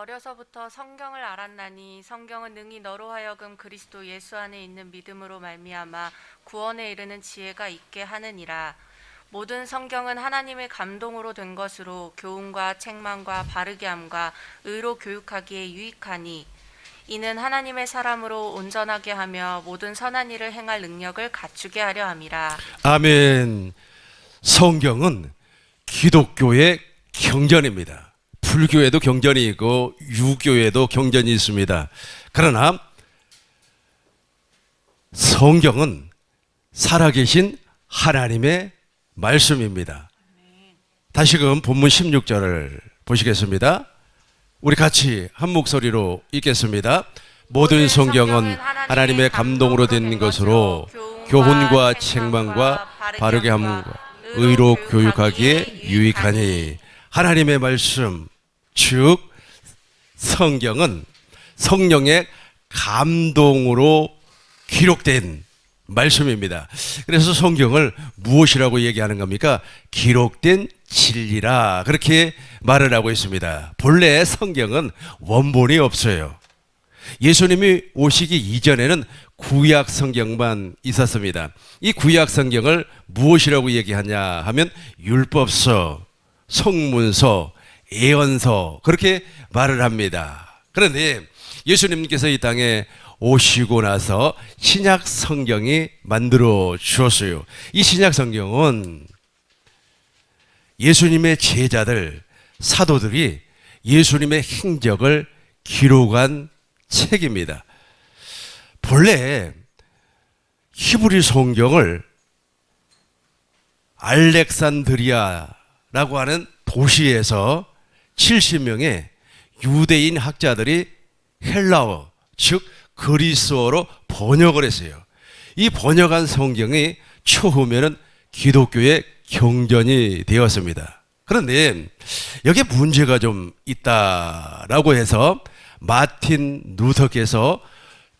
어려서부터 성경을 알았나니 성경은 능히 너로 하여금 그리스도 예수 안에 있는 믿음으로 말미암아 구원에 이르는 지혜가 있게 하느니라. 모든 성경은 하나님의 감동으로 된 것으로 교훈과 책망과 바르게 함과 의로 교육하기에 유익하니 이는 하나님의 사람으로 온전하게 하며 모든 선한 일을 행할 능력을 갖추게 하려 함이라. 아멘. 성경은 기독교의 경전입니다. 불교에도 경전이 있고 유교에도 경전이 있습니다. 그러나 성경은 살아계신 하나님의 말씀입니다. 다시금 본문 16절을 보시겠습니다. 우리 같이 한 목소리로 읽겠습니다. 모든 성경은 하나님의 감동으로 된 것으로 교훈과 책망과 바르게 함과 의로 교육하기에 유익하니. 하나님의 말씀, 즉 성경은 성령의 감동으로 기록된 말씀입니다. 그래서 성경을 무엇이라고 얘기하는 겁니까? 기록된 진리라, 그렇게 말을 하고 있습니다. 본래 성경은 원본이 없어요. 예수님이 오시기 이전에는 구약 성경만 있었습니다. 이 구약 성경을 무엇이라고 얘기하냐 하면 율법서, 성문서, 예언서, 그렇게 말을 합니다. 그런데 예수님께서 이 땅에 오시고 나서 신약 성경이 만들어 주었어요. 이 신약 성경은 예수님의 제자들, 사도들이 예수님의 행적을 기록한 책입니다. 본래 히브리 성경을 알렉산드리아라고 하는 도시에서 70명의 유대인 학자들이 헬라어, 즉 그리스어로 번역을 했어요. 이 번역한 성경이 처음에는 기독교의 경전이 되었습니다. 그런데 여기에 문제가 좀 있다라고 해서 마틴 루터께서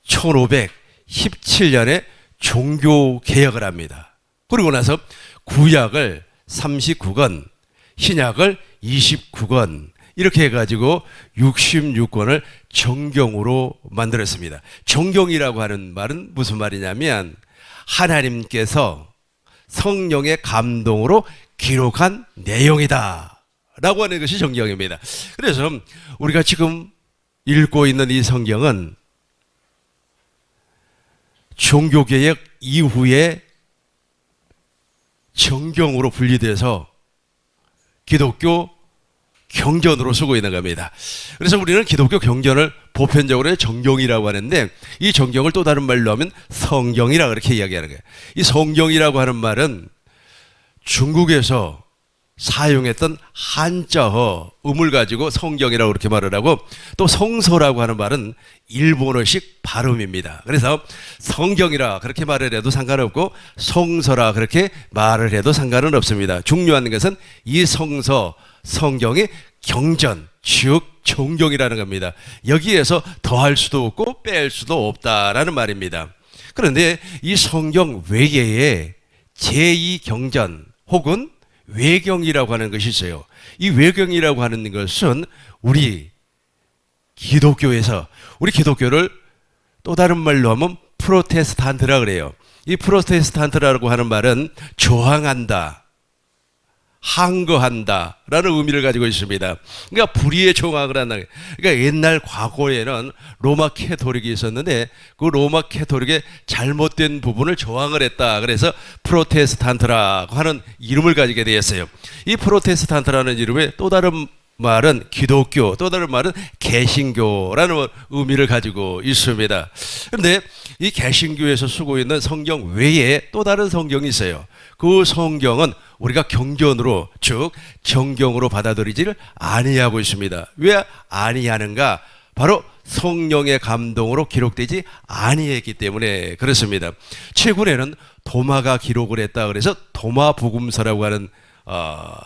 1517년에 종교 개혁을 합니다. 그리고 나서 구약을 39권, 신약을 29권, 이렇게 해가지고 66권을 정경으로 만들었습니다. 정경이라고 하는 말은 무슨 말이냐면 하나님께서 성령의 감동으로 기록한 내용이다 라고 하는 것이 정경입니다. 그래서 우리가 지금 읽고 있는 이 성경은 종교개혁 이후에 정경으로 분리돼서 기독교 경전으로 쓰고 있는 겁니다. 그래서 우리는 기독교 경전을 보편적으로 정경이라고 하는데, 이 정경을 또 다른 말로 하면 성경이라 그렇게 이야기하는 거예요. 이 성경이라고 하는 말은 중국에서 사용했던 한자어 음을 가지고 성경이라고 그렇게 말을 하고, 또 성서라고 하는 말은 일본어식 발음입니다. 그래서 성경이라 그렇게 말을 해도 상관없고 성서라 그렇게 말을 해도 상관은 없습니다. 중요한 것은 이 성서, 성경이 경전, 즉 정경이라는 겁니다. 여기에서 더할 수도 없고 뺄 수도 없다라는 말입니다. 그런데 이 성경 외에 제2경전 혹은 외경이라고 하는 것이 있어요. 이 외경이라고 하는 것은 우리 기독교에서, 우리 기독교를 또 다른 말로 하면 프로테스탄트라 그래요. 이 프로테스탄트라고 하는 말은 저항한다, 항거한다 라는 의미를 가지고 있습니다. 그러니까 불의에 저항을 한다. 그러니까 옛날 과거에는 로마 캐토릭이 있었는데 그 로마 캐토릭의 잘못된 부분을 저항을 했다. 그래서 프로테스탄트라고 하는 이름을 가지게 되었어요. 이 프로테스탄트라는 이름의 또 다른 말은 기독교, 또 다른 말은 개신교라는 의미를 가지고 있습니다. 그런데 이 개신교에서 쓰고 있는 성경 외에 또 다른 성경이 있어요. 그 성경은 우리가 경전으로, 즉 정경으로 받아들이지를 아니하고 있습니다. 왜 아니하는가? 바로 성령의 감동으로 기록되지 아니했기 때문에 그렇습니다. 최근에는 도마가 기록을 했다 그래서 도마복음서라고 하는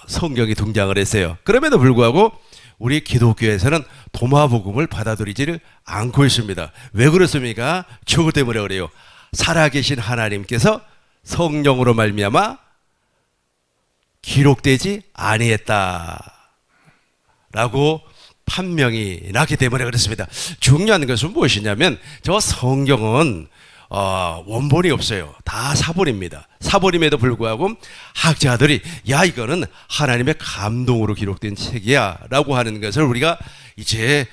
성경이 등장을 했어요. 그럼에도 불구하고 우리 기독교에서는 도마복음을 받아들이지를 않고 있습니다. 왜 그렇습니까? 저것 때문에 그래요. 살아계신 하나님께서 성령으로 말미암아 기록되지 아니했다라고 판명이 났기 때문에 그렇습니다. 중요한 것은 무엇이냐면 저 성경은 원본이 없어요. 다 사본입니다. 사본임에도 불구하고 학자들이 야 이거는 하나님의 감동으로 기록된 책이야 라고 하는 것을 우리가 이제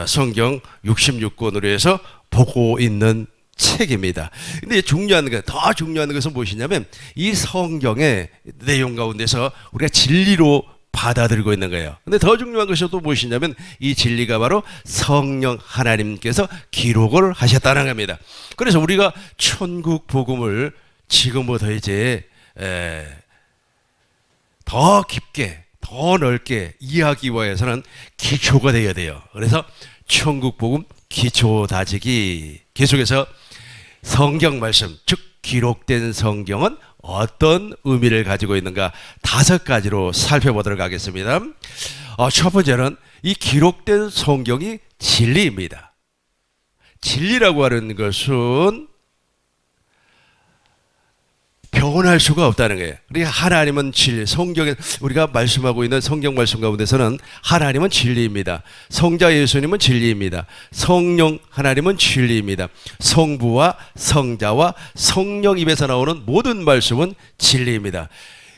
성경 66권으로 해서 보고 있는 책입니다. 근데 더 중요한 것은 무엇이냐면 이 성경의 내용 가운데서 우리가 진리로 받아들이고 있는 거예요. 근데 더 중요한 것이 또 무엇이냐면 이 진리가 바로 성령 하나님께서 기록을 하셨다는 겁니다. 그래서 우리가 천국 복음을 지금부터 이제 더 깊게 더 넓게 이해하기 위해서는 기초가 되어야 돼요. 그래서 천국 복음 기초 다지기 계속해서 성경 말씀 즉 기록된 성경은 어떤 의미를 가지고 있는가 5가지로 살펴보도록 하겠습니다. 첫 번째는 이 기록된 성경이 진리입니다. 진리라고 하는 것은 변할 수가 없다는 거예요. 그러니까 하나님은 진리, 성경에 우리가 말씀하고 있는 성경 말씀 가운데서는 하나님은 진리입니다. 성자 예수님은 진리입니다. 성령 하나님은 진리입니다. 성부와 성자와 성령 입에서 나오는 모든 말씀은 진리입니다.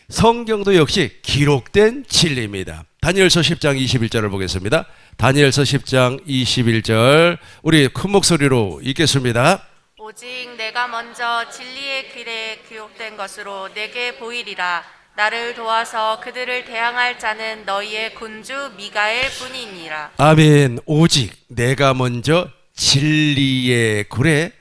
성경도 역시 기록된 진리입니다. 다니엘서 10장 21절을 보겠습니다. 다니엘서 10장 21절 우리 큰 목소리로 읽겠습니다. 오직 내가 먼저 진리의 길에 기록된 것으로 내게 보이리라. 나를 도와서 그들을 대항할 자는 너희의 군주 미가엘 뿐이니라. 아멘. 오직 내가 먼저 진리의 글에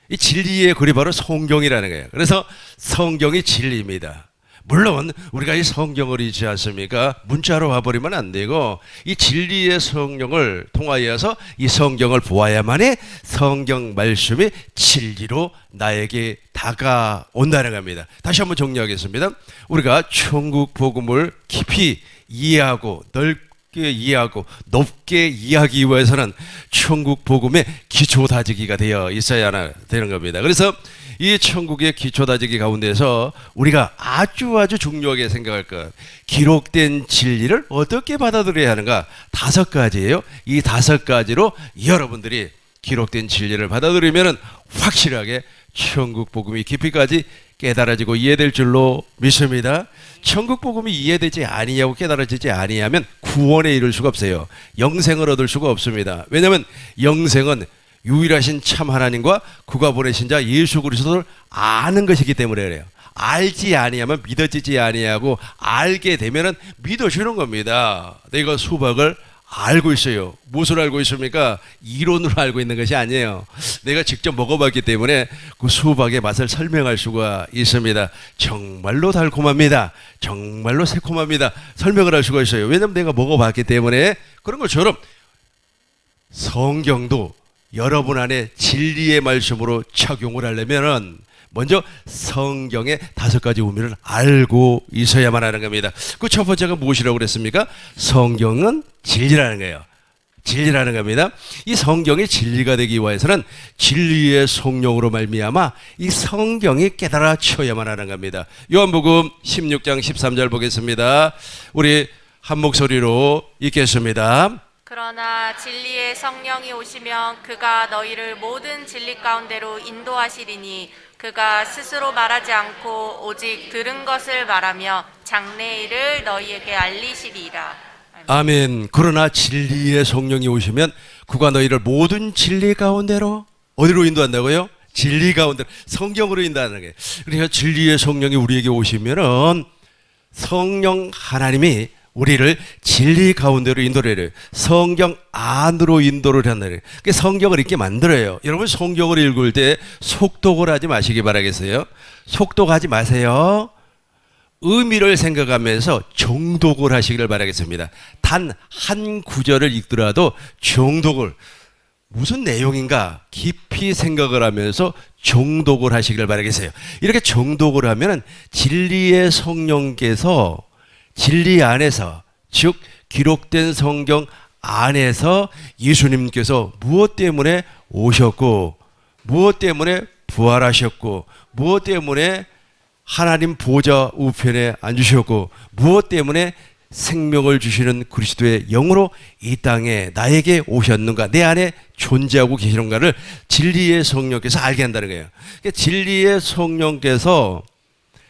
이 진리의 글이 바로 성경이라는 거예요. 그래서 성경이 진리입니다. 물론 우리가 이 성경을 읽지 않습니까? 문자로 와버리면 안 되고 이 진리의 성령을 통하여서 이 성경을 보아야만이 성경 말씀이 진리로 나에게 다가온다는 겁니다. 다시 한번 정리하겠습니다. 우리가 천국 복음을 깊이 이해하고 넓게 이해하고 높게 이해하기 위해서는 천국 복음의 기초 다지기가 되어 있어야 되는 겁니다. 그래서 이 천국의 기초 다지기 가운데서 우리가 아주 중요하게 생각할 것 기록된 진리를 어떻게 받아들여야 하는가 5가지예요. 이 5가지로 여러분들이 기록된 진리를 받아들이면 확실하게 천국 복음이 깊이까지 깨달아지고 이해될 줄로 믿습니다. 천국 복음이 이해되지 아니하고 깨달아지지 아니하면 구원에 이를 수가 없어요. 영생을 얻을 수가 없습니다. 왜냐하면 영생은 유일하신 참 하나님과 그가 보내신 자 예수 그리스도를 아는 것이기 때문에 그래요. 알지 아니하면 믿어지지 아니하고 알게 되면은 믿어주는 겁니다. 내가 수박을 알고 있어요. 무엇을 알고 있습니까? 이론으로 알고 있는 것이 아니에요. 내가 직접 먹어봤기 때문에 그 수박의 맛을 설명할 수가 있습니다. 정말로 달콤합니다. 정말로 새콤합니다. 설명을 할 수가 있어요. 왜냐하면 내가 먹어봤기 때문에. 그런 것처럼 성경도 여러분 안에 진리의 말씀으로 착용을 하려면은 먼저 성경의 5가지 의미를 알고 있어야만 하는 겁니다. 그 첫 번째가 무엇이라고 그랬습니까? 성경은 진리라는 거예요. 진리라는 겁니다. 이 성경이 진리가 되기 위해서는 진리의 성령으로 말미암아 이 성경이 깨달아져야만 하는 겁니다. 요한복음 16장 13절 보겠습니다. 우리 한 목소리로 읽겠습니다. 그러나 진리의 성령이 오시면 그가 너희를 모든 진리 가운데로 인도하시리니 그가 스스로 말하지 않고 오직 들은 것을 말하며 장래의 일을 너희에게 알리시리라. 아멘. 그러나 진리의 성령이 오시면 그가 너희를 모든 진리 가운데로 어디로 인도한다고요? 진리 가운데로 성경으로 인도하는 거예요. 그러니까 진리의 성령이 우리에게 오시면은 성령 하나님이 우리를 진리 가운데로 인도를 해요. 성경 안으로 인도를 한다는 거예요. 성경을 읽게 만들어요. 여러분 성경을 읽을 때 속독을 하지 마시기 바라겠어요. 속독하지 마세요. 의미를 생각하면서 정독을 하시기를 바라겠습니다. 단 한 구절을 읽더라도 정독을 무슨 내용인가 깊이 생각을 하면서 정독을 하시기를 바라겠어요. 이렇게 정독을 하면 진리의 성령께서 진리 안에서 즉 기록된 성경 안에서 예수님께서 무엇 때문에 오셨고 무엇 때문에 부활하셨고 무엇 때문에 하나님 보좌 우편에 앉으셨고 무엇 때문에 생명을 주시는 그리스도의 영으로 이 땅에 나에게 오셨는가, 내 안에 존재하고 계시는가를 진리의 성령께서 알게 한다는 거예요. 그러니까 진리의 성령께서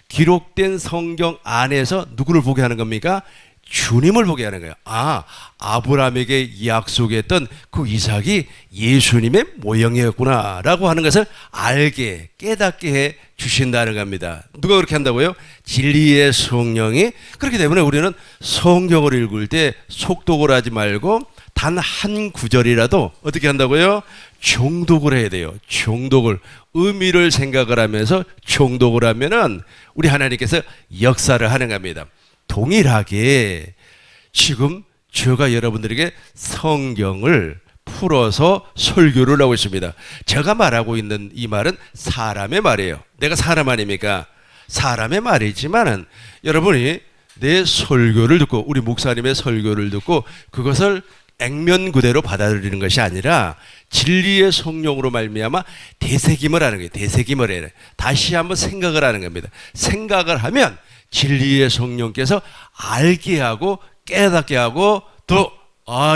기록된 성경 안에서 누구를 보게 하는 겁니까? 주님을 보게 하는 거예요. 아, 아브라함에게 약속했던 그 이삭이 예수님의 모형이었구나 라고 하는 것을 알게, 깨닫게 해 주신다는 겁니다. 누가 그렇게 한다고요? 진리의 성령이. 그렇기 때문에 우리는 성경을 읽을 때 속독을 하지 말고 단 한 구절이라도 어떻게 한다고요? 정독을 해야 돼요. 정독을, 의미를 생각을 하면서 정독을 하면은 우리 하나님께서 역사를 하는 겁니다. 동일하게 지금 제가 여러분들에게 성경을 풀어서 설교를 하고 있습니다. 제가 말하고 있는 이 말은 사람의 말이에요. 내가 사람 아닙니까? 사람의 말이지만은 여러분이 내 설교를 듣고, 우리 목사님의 설교를 듣고 그것을 액면 그대로 받아들이는 것이 아니라 진리의 성령으로 말미암아 되새김을 하는 거예요. 되새김을 해요. 다시 한번 생각을 하는 겁니다. 생각을 하면 진리의 성령께서 알게 하고 깨닫게 하고 또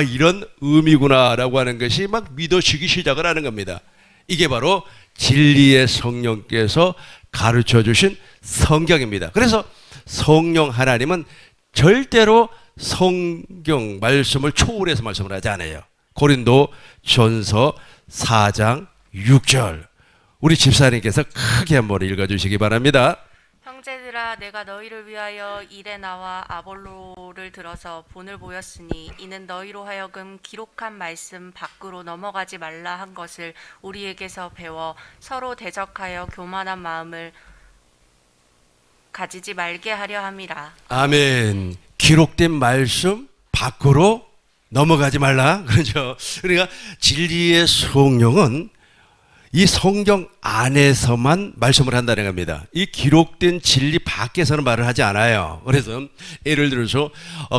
이런 의미구나라고 하는 것이 막 믿어지기 시작을 하는 겁니다. 이게 바로 진리의 성령께서 가르쳐 주신 성경입니다. 그래서 성령 하나님은 절대로 성경 말씀을 초월해서 말씀을 하지 않아요. 고린도 전서 4장 6절 우리 집사님께서 크게 한번 읽어주시기 바랍니다. 형제들아, 내가 너희를 위하여 이레나와 아볼로를 들어서 본을 보였으니 이는 너희로 하여금 기록한 말씀 밖으로 넘어가지 말라 한 것을 우리에게서 배워 서로 대적하여 교만한 마음을 가지지 말게 하려 함이라. 아멘. 기록된 말씀 밖으로 넘어가지 말라. 그렇죠. 그러니까 진리의 성령은 이 성경 안에서만 말씀을 한다는 겁니다. 이 기록된 진리 밖에서는 말을 하지 않아요. 그래서 예를 들어서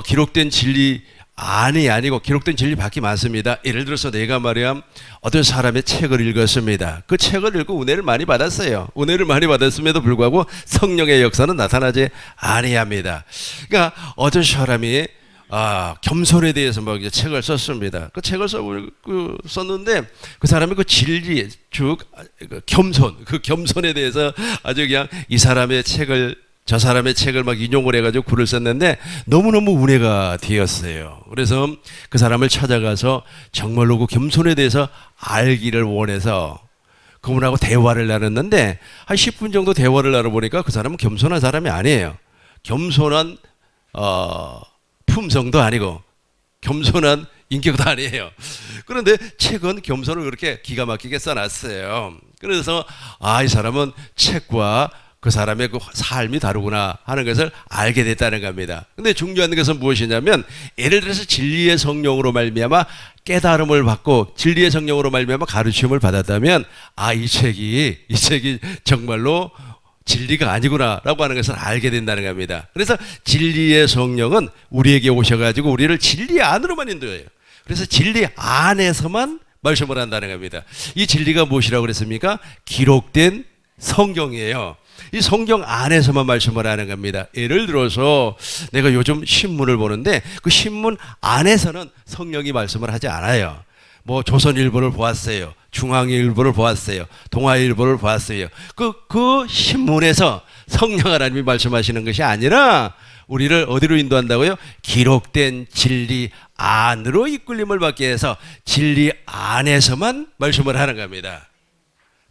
기록된 진리 안이 아니고 기록된 진리 밖이 많습니다. 예를 들어서 내가 말이야 어떤 사람의 책을 읽었습니다. 그 책을 읽고 은혜를 많이 받았어요. 은혜를 많이 받았음에도 불구하고 성령의 역사는 나타나지 아니합니다. 그러니까 어떤 사람이 겸손에 대해서 막 이제 책을 썼습니다. 그 책을 썼는데 그 사람이 그 진리, 즉 겸손, 그 겸손에 대해서 아주 그냥 저 사람의 책을 막 인용을 해가지고 글을 썼는데 너무너무 은혜가 되었어요. 그래서 그 사람을 찾아가서 정말로 그 겸손에 대해서 알기를 원해서 그분하고 대화를 나눴는데 한 10분 정도 대화를 나눠보니까 그 사람은 겸손한 사람이 아니에요. 겸손한 품성도 아니고 겸손한 인격도 아니에요. 그런데 책은 겸손을 그렇게 기가 막히게 써놨어요. 그래서 이 사람은 책과 그 사람의 그 삶이 다르구나 하는 것을 알게 됐다는 겁니다. 근데 중요한 것은 무엇이냐면 예를 들어서 진리의 성령으로 말미암아 깨달음을 받고 진리의 성령으로 말미암아 가르침을 받았다면 이 책이 정말로 진리가 아니구나라고 하는 것을 알게 된다는 겁니다. 그래서 진리의 성령은 우리에게 오셔가지고 우리를 진리 안으로만 인도해요. 그래서 진리 안에서만 말씀을 한다는 겁니다. 이 진리가 무엇이라고 그랬습니까? 기록된 성경이에요. 이 성경 안에서만 말씀을 하는 겁니다. 예를 들어서 내가 요즘 신문을 보는데 그 신문 안에서는 성령이 말씀을 하지 않아요. 뭐 조선일보를 보았어요. 중앙일보를 보았어요. 동아일보를 보았어요. 그 신문에서 성령 하나님이 말씀하시는 것이 아니라 우리를 어디로 인도한다고요? 기록된 진리 안으로 이끌림을 받게 해서 진리 안에서만 말씀을 하는 겁니다.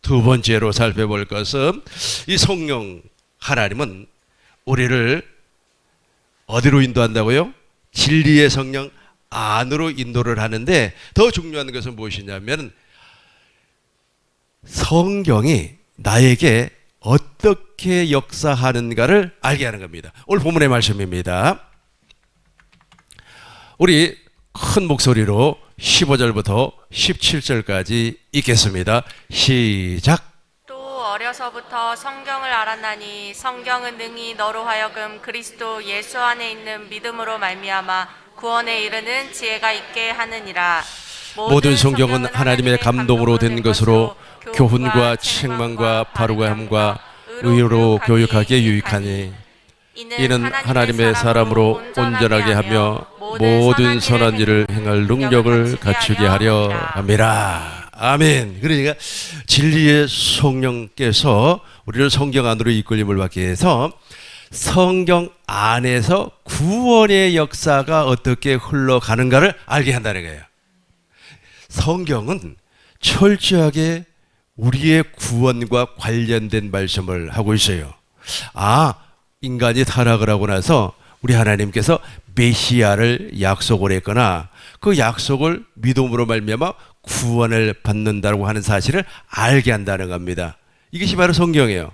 두 번째로 살펴볼 것은 이 성령 하나님은 우리를 어디로 인도한다고요? 진리의 성령 안으로 인도를 하는데 더 중요한 것은 무엇이냐면 성경이 나에게 어떻게 역사하는가를 알게 하는 겁니다. 오늘 본문의 말씀입니다. 우리 큰 목소리로 15절부터 17절까지 읽겠습니다. 시작. 또 어려서부터 성경을 알았나니 성경은 능히 너로 하여금 그리스도 예수 안에 있는 믿음으로 말미암아 구원에 이르는 지혜가 있게 하느니라. 모든 성경은 하나님의 감동으로 된 것으로 교훈과 책망과 바르게 함과 의로 교육하기에 유익하니 이는 하나님의 사람으로 온전하게 하며 모든 선한 일을 행할 능력을 갖추게 하려 함이라. 아멘. 그러니까 진리의 성령께서 우리를 성경 안으로 이끌림을 받기 위해서 성경 안에서 구원의 역사가 어떻게 흘러가는가를 알게 한다는 거예요. 성경은 철저하게 우리의 구원과 관련된 말씀을 하고 있어요. 인간이 타락을 하고 나서 우리 하나님께서 메시아를 약속을 했거나 그 약속을 믿음으로 말미암아 구원을 받는다고 하는 사실을 알게 한다는 겁니다. 이것이 바로 성경이에요.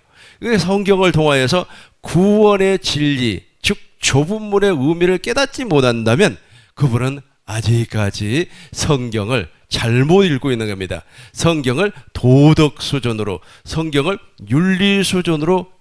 성경을 통하여서 구원의 진리, 즉 좁은 문의 의미를 깨닫지 못한다면 그분은 아직까지 성경을 잘못 읽고 있는 겁니다. 성경을 도덕 수준으로, 성경을 윤리 수준으로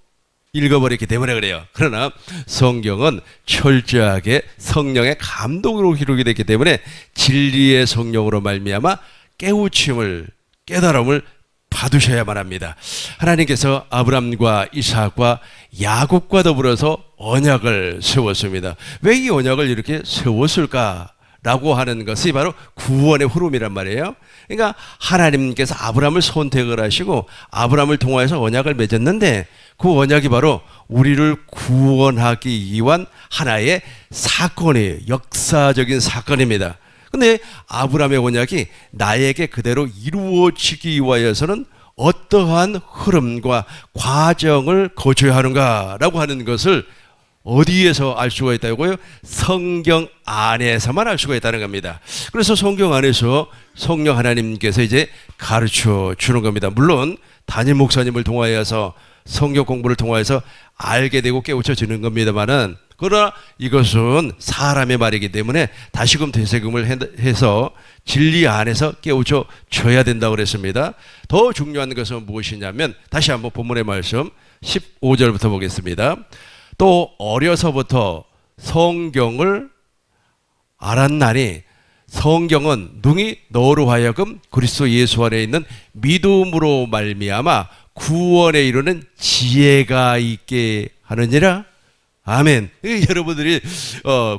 읽어버렸기 때문에 그래요. 그러나 성경은 철저하게 성령의 감동으로 기록이 됐기 때문에 진리의 성령으로 말미암아 깨우침을, 깨달음을 받으셔야만 합니다. 하나님께서 아브람과 이삭과 야곱과 더불어서 언약을 세웠습니다. 왜 이 언약을 이렇게 세웠을까라고 하는 것이 바로 구원의 흐름이란 말이에요. 그러니까 하나님께서 아브람을 선택을 하시고 아브람을 통하여서 언약을 맺었는데 그 언약이 바로 우리를 구원하기 위한 하나의 사건이에요. 역사적인 사건입니다. 근데 아브라함의 언약이 나에게 그대로 이루어지기 위하여서는 어떠한 흐름과 과정을 거쳐야 하는가라고 하는 것을 어디에서 알 수가 있다고요? 성경 안에서만 알 수가 있다는 겁니다. 그래서 성경 안에서 성령 하나님께서 이제 가르쳐 주는 겁니다. 물론 담임 목사님을 통하여서 성경 공부를 통하여서 알게 되고 깨우쳐지는 겁니다만은, 그러나 이것은 사람의 말이기 때문에 다시금 되새김을 해서 진리 안에서 깨우쳐 줘야 된다고 그랬습니다. 더 중요한 것은 무엇이냐면, 다시 한번 본문의 말씀 15절부터 보겠습니다. 또 어려서부터 성경을 알았나니 성경은 능히 너로 하여금 그리스도 예수 안에 있는 믿음으로 말미암아 구원에 이르는 지혜가 있게 하느니라. 아멘. 여러분들이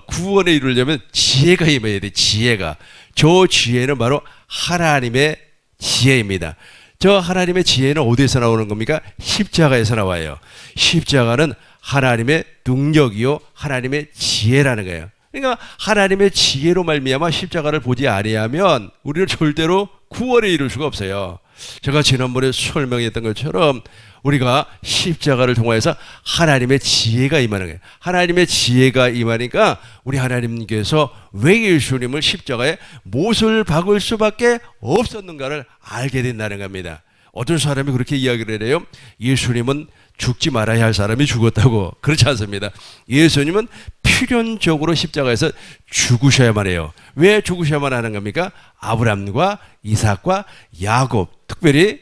구원에 이르려면 지혜가 임해야 돼. 지혜가. 저 지혜는 바로 하나님의 지혜입니다. 저 하나님의 지혜는 어디에서 나오는 겁니까? 십자가에서 나와요. 십자가는 하나님의 능력이요 하나님의 지혜라는 거예요. 그러니까 하나님의 지혜로 말미암아 십자가를 보지 아니하면 우리는 절대로 구원에 이룰 수가 없어요. 제가 지난번에 설명했던 것처럼 우리가 십자가를 통해서 하나님의 지혜가 임하는 거예요. 하나님의 지혜가 임하니까 우리 하나님께서 왜 예수님을 십자가에 못을 박을 수밖에 없었는가를 알게 된다는 겁니다. 어떤 사람이 그렇게 이야기를 해요. 예수님은 죽지 말아야 할 사람이 죽었다고. 그렇지 않습니다. 예수님은 필연적으로 십자가에서 죽으셔야만 해요. 왜 죽으셔야만 하는 겁니까? 아브람과 이삭과 야곱, 특별히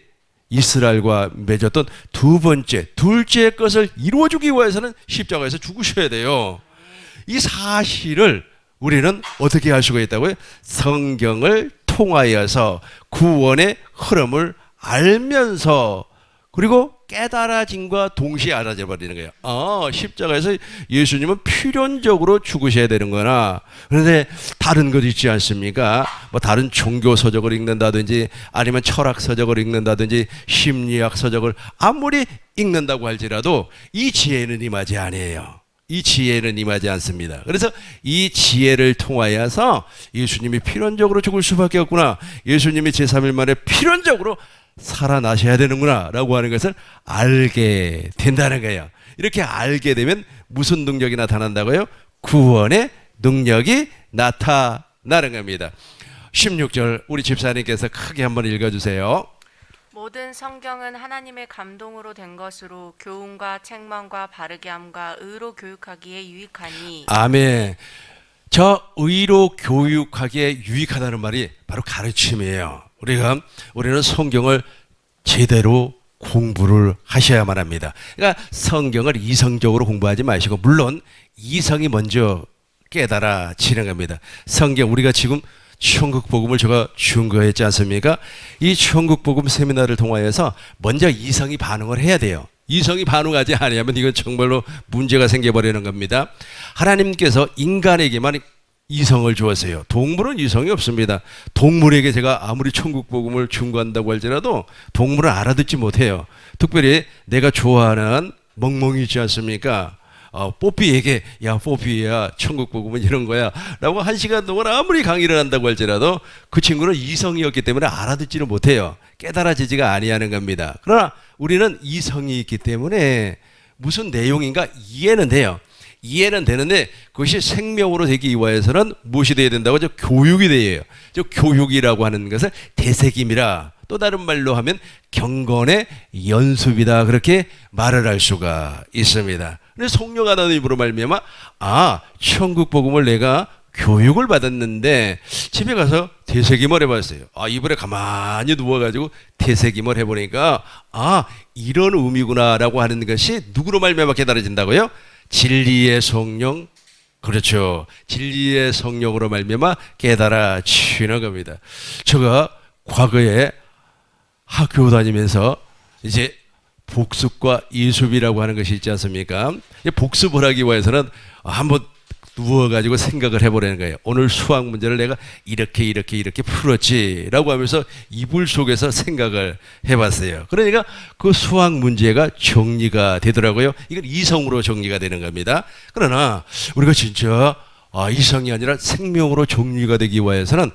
이스라엘과 맺었던 둘째 것을 이루어주기 위해서는 십자가에서 죽으셔야 돼요. 이 사실을 우리는 어떻게 알 수가 있다고요? 성경을 통하여서 구원의 흐름을 알면서, 그리고 깨달아짐과 동시에 알아져 버리는 거예요. 십자가에서 예수님은 필연적으로 죽으셔야 되는구나. 그런데 다른 것 있지 않습니까? 뭐 다른 종교 서적을 읽는다든지 아니면 철학 서적을 읽는다든지 심리학 서적을 아무리 읽는다고 할지라도 이 지혜는 임하지 아니에요. 이 지혜는 임하지 않습니다. 그래서 이 지혜를 통하여서 예수님이 필연적으로 죽을 수밖에 없구나, 예수님이 제3일 만에 필연적으로 살아나셔야 되는구나 라고 하는 것을 알게 된다는 거예요. 이렇게 알게 되면 무슨 능력이 나타난다고요? 구원의 능력이 나타나는 겁니다. 16절 우리 집사님께서 크게 한번 읽어주세요. 모든 성경은 하나님의 감동으로 된 것으로 교훈과 책망과 바르게 함과 의로 교육하기에 유익하니. 아멘. 저 의로 교육하기에 유익하다는 말이 바로 가르침이에요. 우리는 성경을 제대로 공부를 하셔야만 합니다. 그러니까 성경을 이성적으로 공부하지 마시고, 물론 이성이 먼저 깨달아지는 겁니다. 성경, 우리가 지금 천국복음을 제가 준거했지 않습니까? 이 천국복음 세미나를 통하여서 먼저 이성이 반응을 해야 돼요. 이성이 반응하지 아니하면 이건 정말로 문제가 생겨버리는 겁니다. 하나님께서 인간에게만 이성을 주었어요. 동물은 이성이 없습니다. 동물에게 제가 아무리 천국 복음을 충고한다고 할지라도 동물은 알아듣지 못해요. 특별히 내가 좋아하는 멍멍이 있지 않습니까? 뽀삐에게 야 뽀삐야 천국 복음은 이런 거야 라고 1시간 동안 아무리 강의를 한다고 할지라도 그 친구는 이성이었기 때문에 알아듣지는 못해요. 깨달아지지가 아니하는 겁니다. 그러나 우리는 이성이 있기 때문에 무슨 내용인가 이해는 돼요. 이해는 되는데 그것이 생명으로 되기 위해서는 무엇이 돼야 된다고 하죠? 교육이 돼요. 저 교육이라고 하는 것을 되새김이라, 또 다른 말로 하면 경건의 연습이다, 그렇게 말을 할 수가 있습니다. 근데 성령 하나님으로 말미암아 천국 복음을 내가 교육을 받았는데 집에 가서 되새김을 해봤어요. 이불에 가만히 누워가지고 되새김을 해보니까 이런 의미구나라고 하는 것이 누구로 말미암아 깨달아진다고요? 진리의 성령, 그렇죠. 진리의 성령으로 말미암아 깨달아지는 겁니다. 제가 과거에 학교 다니면서 이제 복습과 이습이라고 하는 것이 있지 않습니까? 복습을 하기 위해서는 한번 누워가지고 생각을 해보라는 거예요. 오늘 수학 문제를 내가 이렇게 풀었지라고 하면서 이불 속에서 생각을 해봤어요. 그러니까 그 수학 문제가 정리가 되더라고요. 이건 이성으로 정리가 되는 겁니다. 그러나 우리가 진짜 이성이 아니라 생명으로 정리가 되기 위해서는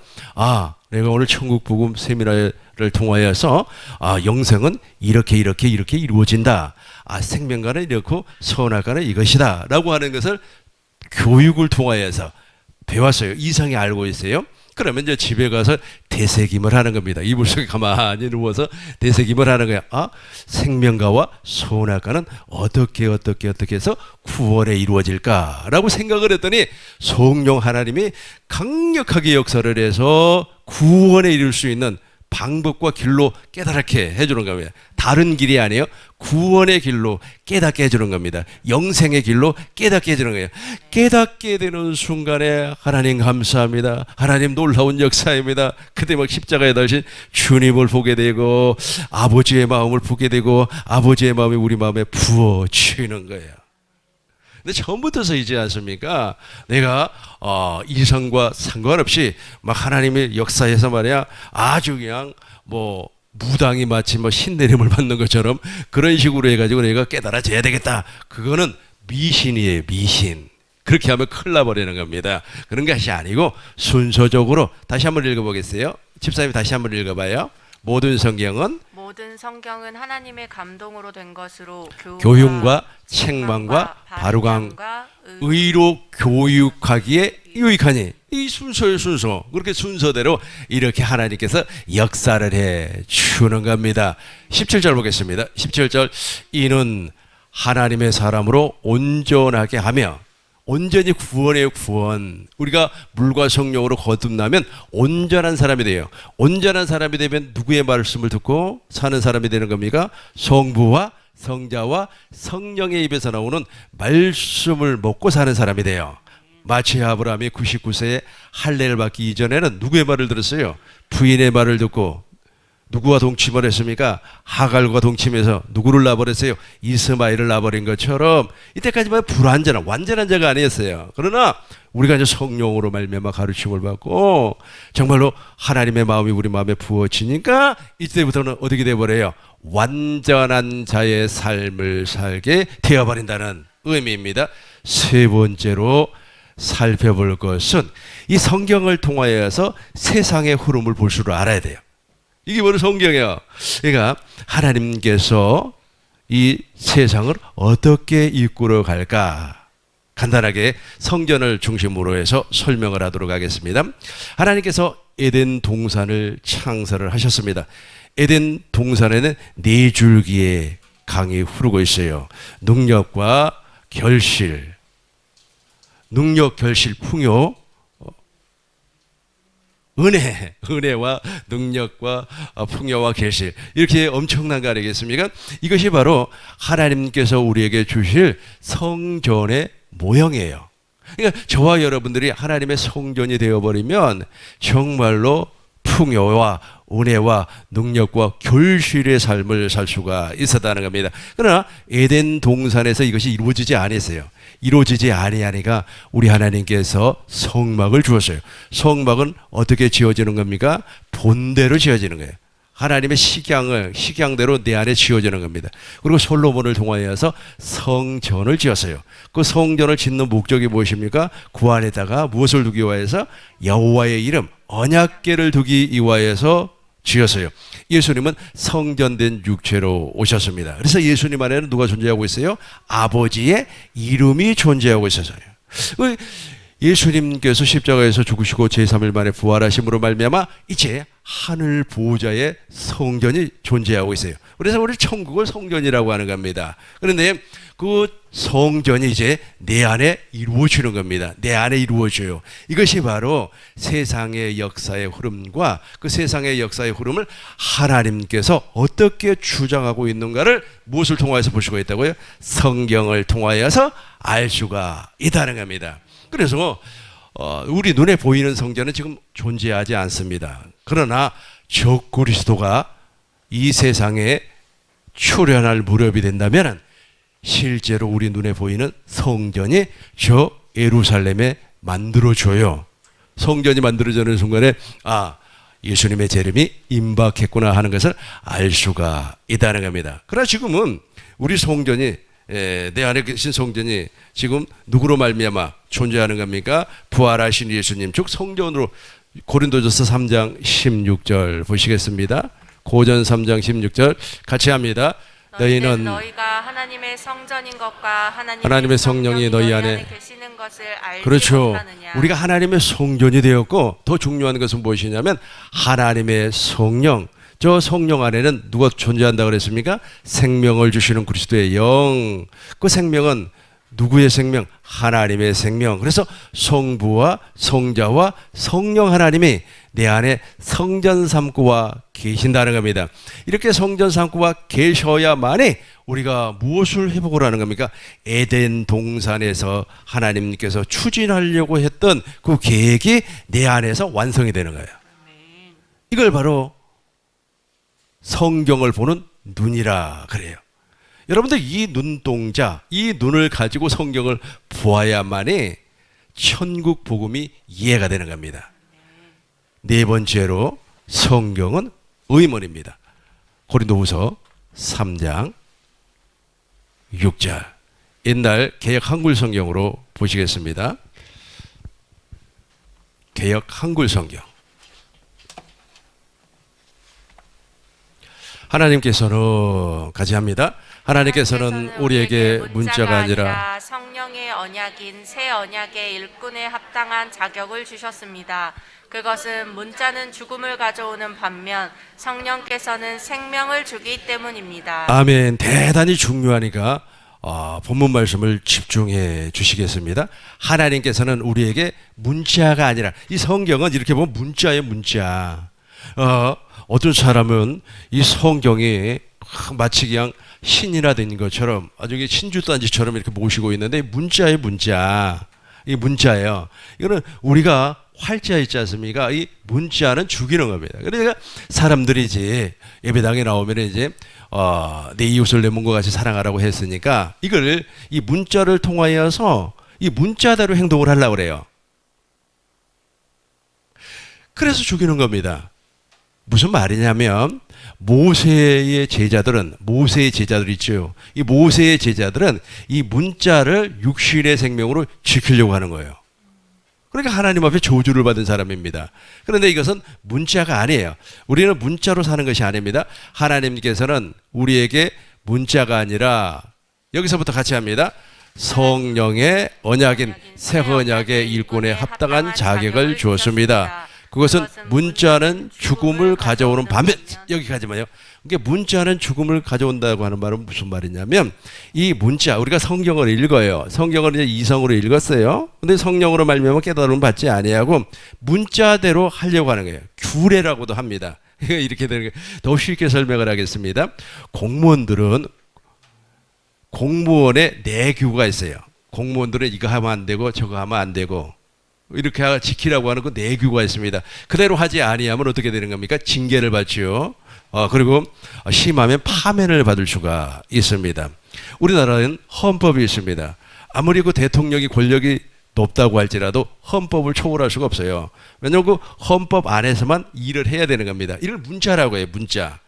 내가 오늘 천국 복음 세미나를 통하여서 영생은 이렇게 이루어진다. 생명과는 이렇고 선악과는 이것이다 라고 하는 것을 교육을 통하여서 배웠어요. 이성이 알고 있어요. 그러면 이제 집에 가서 되새김을 하는 겁니다. 이불 속에 가만히 누워서 되새김을 하는 거야. 생명과와 선악과는 어떻게 해서 구원에 이루어질까라고 생각을 했더니 성령 하나님이 강력하게 역사를 해서 구원에 이룰 수 있는 방법과 길로 깨달게 해주는 겁니다. 다른 길이 아니에요. 구원의 길로 깨닫게 해주는 겁니다. 영생의 길로 깨닫게 해주는 거예요. 깨닫게 되는 순간에 하나님 감사합니다. 하나님 놀라운 역사입니다. 그때 막 십자가에 달신 주님을 보게 되고 아버지의 마음을 보게 되고 아버지의 마음이 우리 마음에 부어지는 거예요. 근데 처음부터서이지 않습니까? 내가 이성과 상관없이 막 하나님의 역사에서 말이야 아주 그냥 무당이 마치 신내림을 받는 것처럼 그런 식으로 해가지고 내가 깨달아져야 되겠다. 그거는 미신이에요, 미신. 그렇게 하면 큰일 나버리는 겁니다. 그런 것이 아니고 순서적으로 다시 한번 읽어보겠어요. 집사님 다시 한번 읽어봐요. 모든 성경은 하나님의 감동으로 된 것으로 교훈과 책망과 바르광과 의로 교육하기에 유익하니, 이 순서의 순서. 그렇게 순서대로 이렇게 하나님께서 역사를 해 주는 겁니다. 17절 보겠습니다. 17절 이는 하나님의 사람으로 온전하게 하며, 온전히 구원이에요, 구원. 우리가 물과 성령으로 거듭나면 온전한 사람이 돼요. 온전한 사람이 되면 누구의 말씀을 듣고 사는 사람이 되는 겁니까? 성부와 성자와 성령의 입에서 나오는 말씀을 먹고 사는 사람이 돼요. 마치 아브라함이 99세에 할례를 받기 이전에는 누구의 말을 들었어요? 부인의 말을 듣고. 누구와 동침을 했습니까? 하갈과 동침해서 누구를 낳아버렸어요? 이스마엘을 낳아버린 것처럼 이때까지만 불완전한, 완전한 자가 아니었어요. 그러나 우리가 이제 성령으로 말미암아 가르침을 받고 정말로 하나님의 마음이 우리 마음에 부어지니까 이때부터는 어떻게 되어버려요? 완전한 자의 삶을 살게 되어버린다는 의미입니다. 세 번째로 살펴볼 것은 이 성경을 통하여서 세상의 흐름을 볼 줄 알아야 돼요. 이게 바로 성경이에요. 그러니까 하나님께서 이 세상을 어떻게 이끌어 갈까? 간단하게 성전을 중심으로 해서 설명을 하도록 하겠습니다. 하나님께서 에덴 동산을 창설을 하셨습니다. 에덴 동산에는 4줄기의 강이 흐르고 있어요. 능력과 결실, 능력, 결실, 풍요, 은혜와 능력과 풍요와 계시, 이렇게 엄청난 거 아니겠습니까? 이것이 바로 하나님께서 우리에게 주실 성전의 모형이에요. 그러니까 저와 여러분들이 하나님의 성전이 되어버리면 정말로 풍요와 은혜와 능력과 결실의 삶을 살 수가 있었다는 겁니다. 그러나 에덴 동산에서 이것이 이루어지지 않았어요. 이루어지지 아니하니까 우리 하나님께서 성막을 주었어요. 성막은 어떻게 지어지는 겁니까? 본대로 지어지는 거예요. 하나님의 식양대로 내 안에 지어지는 겁니다. 그리고 솔로몬을 통하여서 성전을 지었어요. 그 성전을 짓는 목적이 무엇입니까? 그 안에다가 무엇을 두기 위하여서 여호와의 이름 언약궤를 두기 위하여서 지었어요. 예수님은 성전된 육체로 오셨습니다. 그래서 예수님 안에는 누가 존재하고 있어요? 아버지의 이름이 존재하고 있어서요. 예수님께서 십자가에서 죽으시고 제3일 만에 부활하심으로 말미암아 이제 하늘 보호자의 성전이 존재하고 있어요. 그래서 우리 천국을 성전이라고 하는 겁니다. 그런데 그 성전이 이제 내 안에 이루어지는 겁니다. 내 안에 이루어져요. 이것이 바로 세상의 역사의 흐름과 그 세상의 역사의 흐름을 하나님께서 어떻게 주장하고 있는가를 무엇을 통하여서 볼 수가 있다고요? 성경을 통하여서 알 수가 있다는 겁니다. 그래서 우리 눈에 보이는 성전은 지금 존재하지 않습니다. 그러나 적그리스도가 이 세상에 출현할 무렵이 된다면 실제로 우리 눈에 보이는 성전이 저 예루살렘에 만들어져요. 성전이 만들어지는 순간에 예수님의 재림이 임박했구나 하는 것을 알 수가 있다는 겁니다. 그러나 지금은 우리 성전이 내 안에 계신 성전이 지금 누구로 말미암아 존재하는 겁니까? 부활하신 예수님 즉 성전으로. 고린도전서 3장 16절 보시겠습니다. 고전 3장 16절 같이 합니다. 너희는 너희가 하나님의 성전인 것과 하나님의 성령이 너희 안에 계시는 것을 알지 그렇죠. 못하느냐. 우리가 하나님의 성전이 되었고 더 중요한 것은 무엇이냐면 하나님의 성령. 저 성령 안에는 누가 존재한다고 그랬습니까? 생명을 주시는 그리스도의 영. 그 생명은 누구의 생명? 하나님의 생명. 그래서 성부와 성자와 성령 하나님이 내 안에 성전 삼고와 계신다는 겁니다. 이렇게 성전 삼고와 계셔야만이 우리가 무엇을 회복을 하는 겁니까? 에덴 동산에서 하나님께서 추진하려고 했던 그 계획이 내 안에서 완성이 되는 거예요. 이걸 바로 성경을 보는 눈이라 그래요. 여러분들 이 눈동자, 이 눈을 가지고 성경을 보아야만이 천국 복음이 이해가 되는 겁니다. 네 번째로 성경은 의문입니다. 고린도후서 3장 6절 옛날 개역 한글 성경으로 보시겠습니다. 개역 한글 성경. 하나님께서는 같이 합니다. 하나님께서는 우리에게 문자가 아니라 성령의 언약인 새 언약의 일꾼에 합당한 자격을 주셨습니다. 그것은 문자는 죽음을 가져오는 반면 성령께서는 생명을 주기 때문입니다. 아멘. 대단히 중요하니까 본문 말씀을 집중해 주시겠습니다. 하나님께서는 우리에게 문자가 아니라 이 성경은 이렇게 보면 문자예요. 문자. 어떤 사람은 이 성경이 마치 그냥 신이나 된 것처럼 아주 신주단지처럼 이렇게 모시고 있는데 문자예요. 문자. 이 문자예요. 이거는 우리가 활자 있지 않습니까? 이 문자는 죽이는 겁니다. 그러니까 사람들이 이제 예배당에 나오면 이제 내 이웃을 내 몸과 같이 사랑하라고 했으니까 이걸 이 문자를 통하여서 이 문자대로 행동을 하려고 그래요. 그래서 죽이는 겁니다. 무슨 말이냐면 모세의 제자들 있죠. 이 모세의 제자들은 이 문자를 육신의 생명으로 지키려고 하는 거예요. 그러니까 하나님 앞에 저주를 받은 사람입니다. 그런데 이것은 문자가 아니에요. 우리는 문자로 사는 것이 아닙니다. 하나님께서는 우리에게 문자가 아니라 여기서부터 같이 합니다. 성령의 언약인 새 언약의 일꾼에 합당한 자격을 주었습니다. 그것은 문자는 죽음을 가져오는 반면 여기까지만요. 그러니까 문자는 죽음을 가져온다고 하는 말은 무슨 말이냐면 이 문자 우리가 성경을 읽어요. 성경을 이제 이성으로 읽었어요. 근데 성령으로 말미암아 깨달음을 받지 아니하고 문자대로 하려고 하는 거예요. 규례라고도 합니다. 이렇게 되는 게 더 쉽게 설명을 하겠습니다. 공무원들은 공무원의 내규가 있어요. 공무원들은 이거 하면 안 되고 저거 하면 안 되고 이렇게 지키라고 하는 그 내규가 있습니다. 그대로 하지 아니하면 어떻게 되는 겁니까? 징계를 받지요. 그리고 심하면 파면을 받을 수가 있습니다. 우리나라는 헌법이 있습니다. 아무리 그 대통령이 권력이 높다고 할지라도 헌법을 초월할 수가 없어요. 왜냐하면 그 헌법 안에서만 일을 해야 되는 겁니다. 이걸 문자라고 해요. 문자.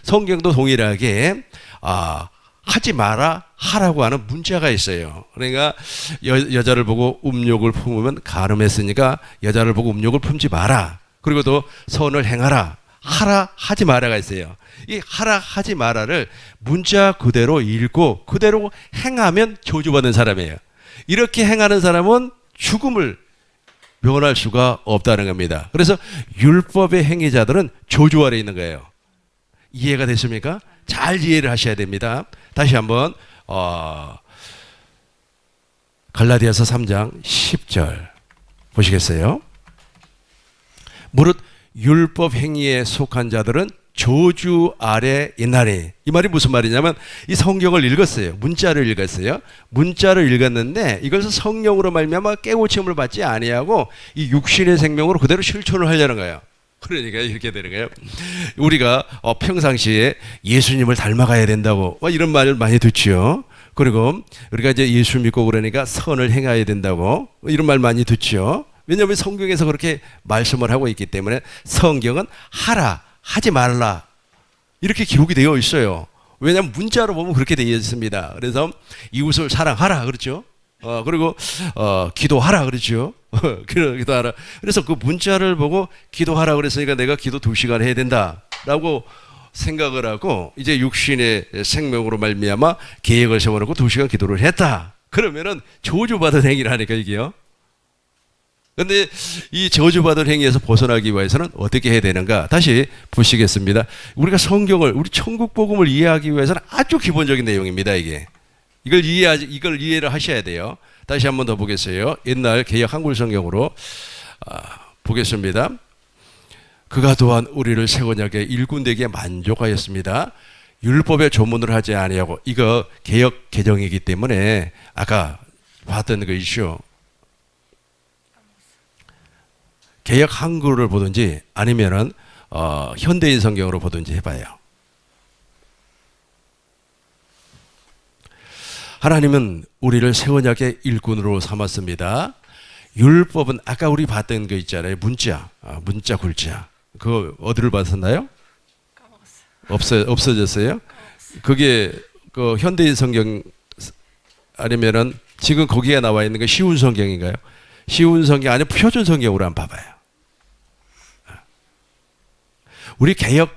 성경도 동일하게 하지 마라 하라고 하는 문자가 있어요. 그러니까 여자를 보고 음욕을 품으면 간음했으니까 여자를 보고 음욕을 품지 마라. 그리고 또 선을 행하라. 하라 하지 마라가 있어요. 이 하라 하지 마라를 문자 그대로 읽고 그대로 행하면 저주받는 사람이에요. 이렇게 행하는 사람은 죽음을 면할 수가 없다는 겁니다. 그래서 율법의 행위자들은 저주 아래 있는 거예요. 이해가 됐습니까? 잘 이해를 하셔야 됩니다. 다시 한번 갈라디아서 3장 10절 보시겠어요? 무릇 율법 행위에 속한 자들은 저주 아래 있나니. 이 말이 무슨 말이냐면 이 성경을 읽었어요. 문자를 읽었어요. 문자를 읽었는데 이것을 성령으로 말미암아 깨우침을 받지 아니하고 이 육신의 생명으로 그대로 실천을 하려는 거예요. 그러니까 이렇게 되는 거예요. 우리가 평상시에 예수님을 닮아가야 된다고 이런 말을 많이 듣지요. 그리고 우리가 이제 예수 믿고 그러니까 선을 행해야 된다고 이런 말 많이 듣지요. 왜냐하면 성경에서 그렇게 말씀을 하고 있기 때문에 성경은 하라 하지 말라 이렇게 기록이 되어 있어요. 왜냐하면 문자로 보면 그렇게 되어 있습니다. 그래서 이웃을 사랑하라 그렇죠. 그리고 기도하라 그렇죠. 기도하라. 그래서 그 문자를 보고 기도하라 그랬으니까 내가 기도 2시간 해야 된다라고 생각을 하고 이제 육신의 생명으로 말미암아 계획을 세워놓고 2시간 기도를 했다. 그러면은 저주받은 행위를 하니까 이게요. 근데 이 저주받은 행위에서 벗어나기 위해서는 어떻게 해야 되는가? 다시 보시겠습니다. 우리가 성경을, 우리 천국 복음을 이해하기 위해서는 아주 기본적인 내용입니다, 이게. 이걸 이해를 하셔야 돼요. 다시 한번 더 보겠어요. 옛날 개역 한글 성경으로 보겠습니다. 그가 또한 우리를 새 언약의 일꾼되기에 만족하였습니다. 율법의 조문을 하지 아니하고 이거 개역 개정이기 때문에 아까 봤던 거 이슈. 개역 한글을 보든지 아니면은 현대인 성경으로 보든지 해봐요. 하나님은 우리를 새 언약의 일꾼으로 삼았습니다. 율법은 아까 우리 봤던 거 있잖아요. 문자 글자. 그거 어디를 봤었나요? 없어졌어요? 그게 그 현대인 성경 아니면은 지금 거기에 나와 있는 게 쉬운 성경인가요? 쉬운 성경 아니면 표준 성경으로 한번 봐봐요. 우리 개역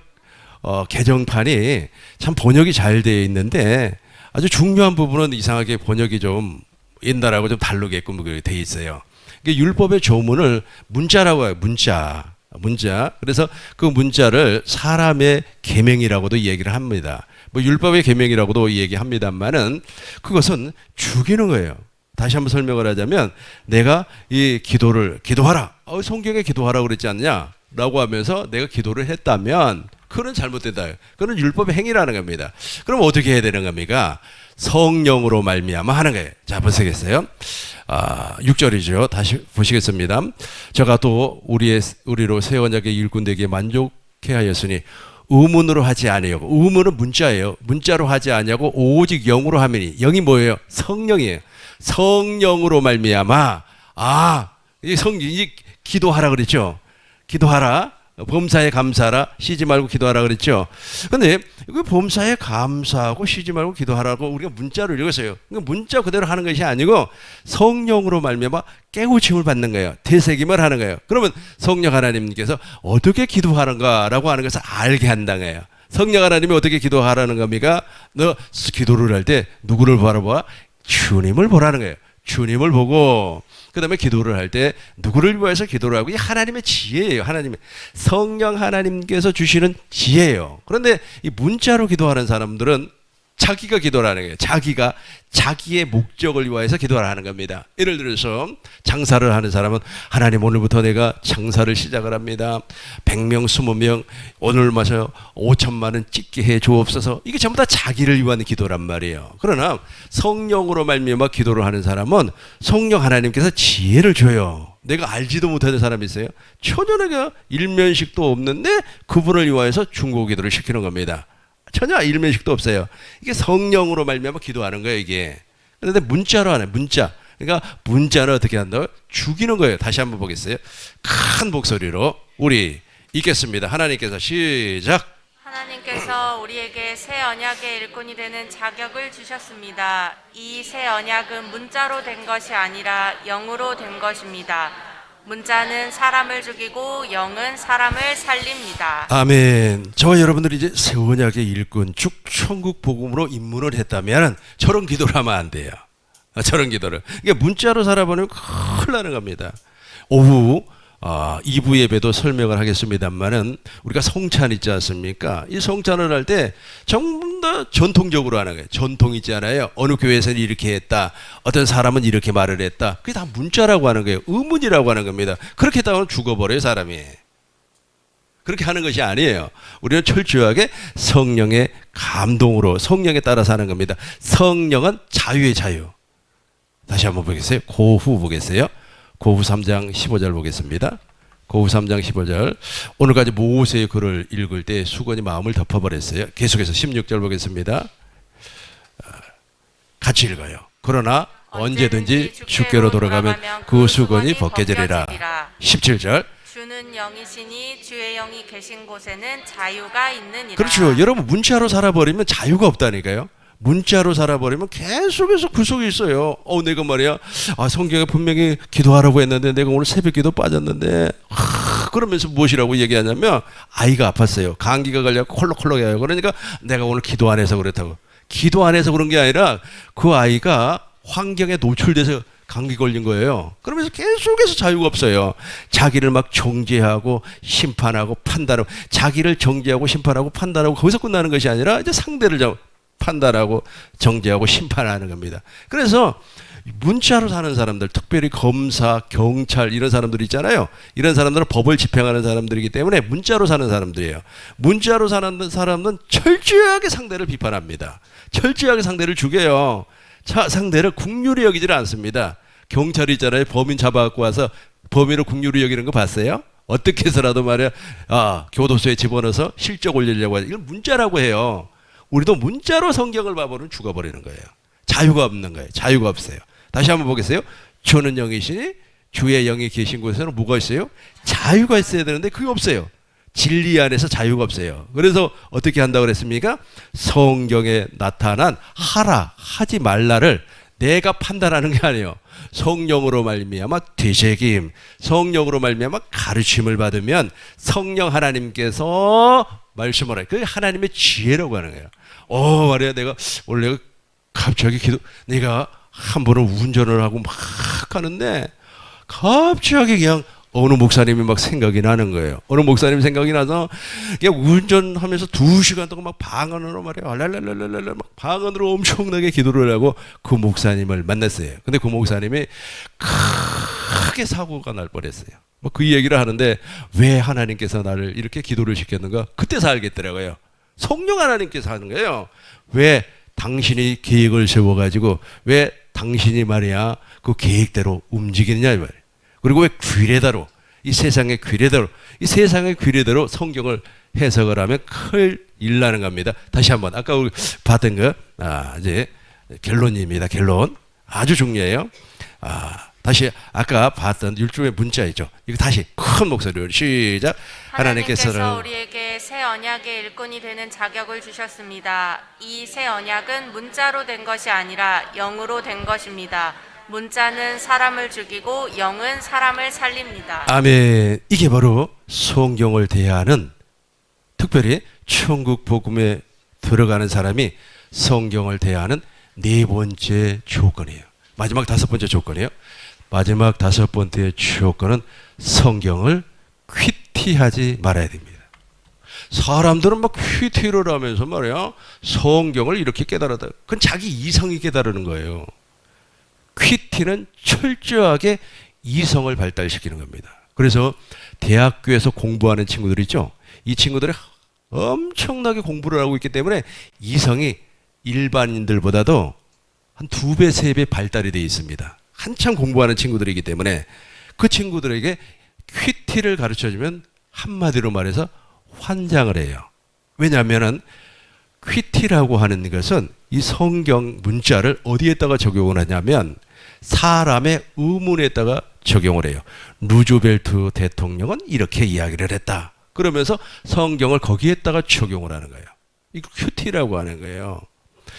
개정판이 참 번역이 잘 되어 있는데 아주 중요한 부분은 이상하게 번역이 좀 옛날하고 좀 다르게끔 되어 있어요. 율법의 조문을 문자라고 해요. 문자. 그래서 그 문자를 사람의 계명이라고도 얘기를 합니다. 뭐 율법의 계명이라고도 얘기합니다만은 그것은 죽이는 거예요. 다시 한번 설명을 하자면 내가 이 기도하라. 성경에 기도하라고 그랬지 않냐? 라고 하면서 내가 기도를 했다면 그건 잘못된다. 그건 율법의 행위라는 겁니다. 그럼 어떻게 해야 되는 겁니까? 성령으로 말미암아 하는 거예요. 자, 보시겠어요? 6절이죠. 다시 보시겠습니다. 저가 또 우리로 새 언약의 일꾼 되기에 만족해 하였으니 의문으로 하지 아니하고 의문은 문자예요. 문자로 하지 아니하고 오직 영으로 하매니 영이 뭐예요? 성령이에요. 성령으로 말미암아 이 기도하라 그랬죠. 기도하라. 범사에 감사하라. 쉬지 말고 기도하라 그랬죠. 근데 그 범사에 감사하고 쉬지 말고 기도하라고 우리가 문자로 읽었어요. 문자 그대로 하는 것이 아니고 성령으로 말미암아 깨우침을 받는 거예요. 되새김을 하는 거예요. 그러면 성령 하나님께서 어떻게 기도하는가라고 하는 것을 알게 한다는 거예요. 성령 하나님이 어떻게 기도하라는 겁니까? 너 기도를 할 때 누구를 바라봐? 주님을 보라는 거예요. 주님을 보고 그 다음에 기도를 할 때 누구를 위해서 기도를 하고 이 하나님의 지혜예요. 하나님의 성령 하나님께서 주시는 지혜예요. 그런데 이 문자로 기도하는 사람들은 자기가 기도를 하는 거예요. 자기가 자기의 목적을 위하여서 기도를 하는 겁니다. 예를 들어서 장사를 하는 사람은 하나님 오늘부터 내가 장사를 시작을 합니다. 100명, 20명 오늘 마저 5천만 원 찍게 해 주옵소서. 이게 전부 다 자기를 위한 기도란 말이에요. 그러나 성령으로 말미암아 기도를 하는 사람은 성령 하나님께서 지혜를 줘요. 내가 알지도 못하는 사람이 있어요. 초년에가 일면식도 없는데 그분을 위하여서 중보기도를 시키는 겁니다. 전혀 일면식도 없어요. 이게 성령으로 말미암아 기도하는 거예요, 이게. 그런데 문자로 하네, 문자. 그러니까 문자를 어떻게 한다고? 죽이는 거예요. 다시 한번 보겠어요. 큰 목소리로 우리 읽겠습니다. 하나님께서 시작. 하나님께서 우리에게 새 언약의 일꾼이 되는 자격을 주셨습니다. 이 새 언약은 문자로 된 것이 아니라 영으로 된 것입니다. 문자는 사람을 죽이고 영은 사람을 살립니다. 아멘. 저와 여러분들이 이제 새 언약의 일꾼, 쭉 천국 복음으로 입문을 했다면 저런 기도를 하면 안 돼요. 저런 기도를. 이게 문자로 살아보면 큰일 나는 겁니다. 오후 2부 예배도 설명을 하겠습니다만은 우리가 성찬 있지 않습니까? 이 성찬을 할 때 전부 다 전통적으로 하는 거예요. 전통 있지 않아요? 어느 교회에서는 이렇게 했다. 어떤 사람은 이렇게 말을 했다. 그게 다 문자라고 하는 거예요. 의문이라고 하는 겁니다. 그렇게 했다가는 죽어버려요, 사람이. 그렇게 하는 것이 아니에요. 우리는 철저하게 성령의 감동으로 성령에 따라서 하는 겁니다. 성령은 자유의 자유. 다시 한번 보겠어요. 고후 보겠어요. 고후 3장 15절 보겠습니다. 고후 3장 15절. 오늘까지 모세의 글을 읽을 때 수건이 마음을 덮어버렸어요. 계속해서 16절 보겠습니다. 같이 읽어요. 그러나 언제든지 주께로 돌아가면 그 수건이 벗겨지리라. 17절. 주는 영이시니 주의 영이 계신 곳에는 자유가 있느니라. 그렇죠. 여러분 문자로 살아버리면 자유가 없다니까요. 문자로 살아버리면 계속해서 구속이 있어요. 내가 말이야. 성경에 분명히 기도하라고 했는데 내가 오늘 새벽 기도 빠졌는데 그러면서 무엇이라고 얘기하냐면 아이가 아팠어요. 감기가 걸려서 콜록콜록해요. 그러니까 내가 오늘 기도 안 해서 그렇다고. 기도 안 해서 그런 게 아니라 그 아이가 환경에 노출돼서 감기 걸린 거예요. 그러면서 계속해서 자유가 없어요. 자기를 막 정죄하고 심판하고 판단하고 자기를 정죄하고 심판하고 판단하고 거기서 끝나는 것이 아니라 이제 상대를 판단하고 정죄하고 심판하는 겁니다. 그래서 문자로 사는 사람들, 특별히 검사, 경찰 이런 사람들 있잖아요. 이런 사람들은 법을 집행하는 사람들이기 때문에 문자로 사는 사람들이에요. 문자로 사는 사람은 철저하게 상대를 비판합니다. 철저하게 상대를 죽여요. 상대를 국률이 여기질 않습니다. 경찰이 있잖아요. 범인 잡아갖고 와서 범인을 국률이 여기는 거 봤어요? 어떻게 해서라도 말이야 교도소에 집어넣어서 실적 올리려고 하죠. 이건 문자라고 해요. 우리도 문자로 성경을 봐버리면 죽어버리는 거예요. 자유가 없는 거예요. 자유가 없어요. 다시 한번 보겠어요. 주는 영이시니 주의 영이 계신 곳에는 뭐가 있어요? 자유가 있어야 되는데 그게 없어요. 진리 안에서 자유가 없어요. 그래서 어떻게 한다고 그랬습니까? 성경에 나타난 하라, 하지 말라를 내가 판단하는 게 아니에요. 성령으로 말미암아 되새김, 성령으로 말미암아 가르침을 받으면 성령 하나님께서 말씀을 해요. 그게 하나님의 지혜라고 하는 거예요. 말이야 원래 갑자기 내가 한 번은 운전을 하고 막 가는데 갑자기 그냥 어느 목사님이 막 생각이 나는 거예요. 어느 목사님 생각이 나서 그냥 운전하면서 2시간 동안 막 방언으로 말이야. 랄랄랄랄랄 막 방언으로 엄청나게 기도를 하고 그 목사님을 만났어요. 근데 그 목사님이 크게 사고가 날 뻔했어요. 뭐 그 얘기를 하는데 왜 하나님께서 나를 이렇게 기도를 시켰는가? 그때서 알겠더라고요. 성령 하나님께서 하는 거예요. 왜 당신이 계획을 세워가지고 왜 당신이 말이야 그 계획대로 움직이느냐 이 말이에요. 그리고 왜 규례대로 이 세상의 규례대로 성경을 해석을 하면 큰일 나는 겁니다. 다시 한번 아까 우리 봤던 거 이제 결론입니다. 결론 아주 중요해요. 다시 아까 봤던 율법의 문자이죠. 이거 다시 큰 목소리로 시작. 하나님께서 우리에게 새 언약의 일꾼이 되는 자격을 주셨습니다. 이 새 언약은 문자로 된 것이 아니라 영으로 된 것입니다. 문자는 사람을 죽이고 영은 사람을 살립니다. 아멘. 이게 바로 성경을 대하는 특별히 천국 복음에 들어가는 사람이 성경을 대하는 4번째 조건이에요. 마지막 5번째 조건이에요. 마지막 5번째 조건은 성경을 퀴티하지 말아야 됩니다. 사람들은 막 퀴티를 하면서 말이야 성경을 이렇게 깨달았다. 그건 자기 이성이 깨달는 거예요. 퀴티는 철저하게 이성을 발달시키는 겁니다. 그래서 대학교에서 공부하는 친구들 있죠. 이 친구들이 엄청나게 공부를 하고 있기 때문에 이성이 일반인들보다도 한 2배, 3배 발달이 되어 있습니다. 한참 공부하는 친구들이기 때문에 그 친구들에게 퀴티를 가르쳐주면 한마디로 말해서 환장을 해요. 왜냐하면 퀴티라고 하는 것은 이 성경 문자를 어디에다가 적용을 하냐면 사람의 의문에다가 적용을 해요. 루즈벨트 대통령은 이렇게 이야기를 했다. 그러면서 성경을 거기에다가 적용을 하는 거예요. 이거 큐티라고 하는 거예요.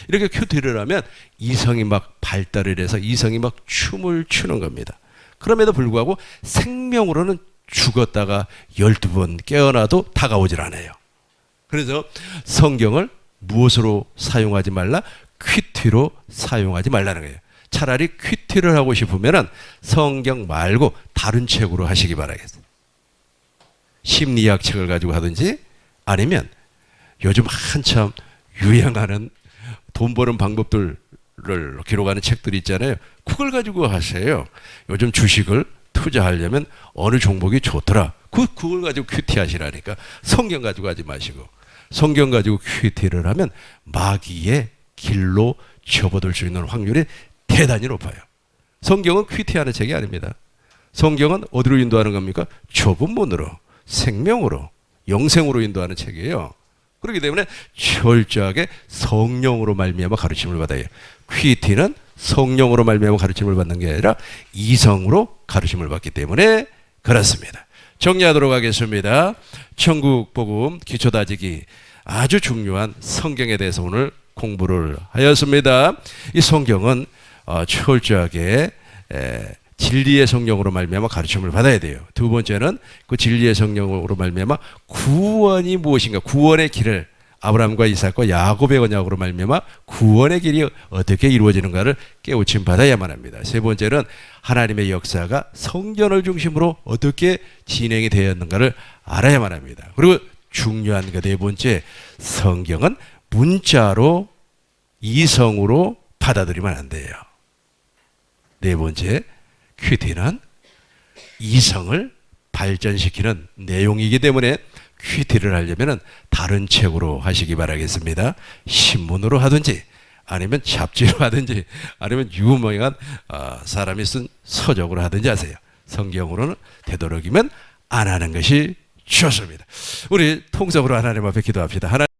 이렇게 큐티를 하면 이성이 막 발달을 해서 이성이 막 춤을 추는 겁니다. 그럼에도 불구하고 생명으로는 죽었다가 12번 깨어나도 다가오질 않아요. 그래서 성경을 무엇으로 사용하지 말라? 퀴티로 사용하지 말라는 거예요. 차라리 퀴티를 하고 싶으면 성경 말고 다른 책으로 하시기 바라겠어요. 심리학 책을 가지고 하든지 아니면 요즘 한참 유행하는 돈 버는 방법들을 기록하는 책들이 있잖아요. 그걸 가지고 하세요. 요즘 주식을 투자하려면 어느 종목이 좋더라. 그걸 가지고 큐티 하시라니까. 성경 가지고 하지 마시고. 성경 가지고 큐티를 하면 마귀의 길로 접어들 수 있는 확률이 대단히 높아요. 성경은 큐티하는 책이 아닙니다. 성경은 어디로 인도하는 겁니까? 좁은 문으로, 생명으로, 영생으로 인도하는 책이에요. 그렇기 때문에 철저하게 성령으로 말미암아 가르침을 받아요. 퀴티는 성령으로 말미암아 가르침을 받는 게 아니라 이성으로 가르침을 받기 때문에 그렇습니다. 정리하도록 하겠습니다. 천국복음 기초다지기 아주 중요한 성경에 대해서 오늘 공부를 하였습니다. 이 성경은 철저하게 진리의 성령으로 말미암아 가르침을 받아야 돼요. 두 번째는 그 진리의 성령으로 말미암아 구원이 무엇인가, 구원의 길을 아브라함과 이삭과 야곱의 언약으로 말미암아 구원의 길이 어떻게 이루어지는가를 깨우침 받아야만 합니다. 세 번째는 하나님의 역사가 성전을 중심으로 어떻게 진행이 되었는가를 알아야만 합니다. 그리고 중요한 그 네 번째, 성경은 문자로 이성으로 받아들이면 안 돼요. 네 번째, 퀴티는 이성을 발전시키는 내용이기 때문에 퀴티를 하려면 다른 책으로 하시기 바라겠습니다. 신문으로 하든지 아니면 잡지로 하든지 아니면 유명한 사람이 쓴 서적으로 하든지 하세요. 성경으로는 되도록이면 안 하는 것이 좋습니다. 우리 통성으로 하나님 앞에 기도합시다.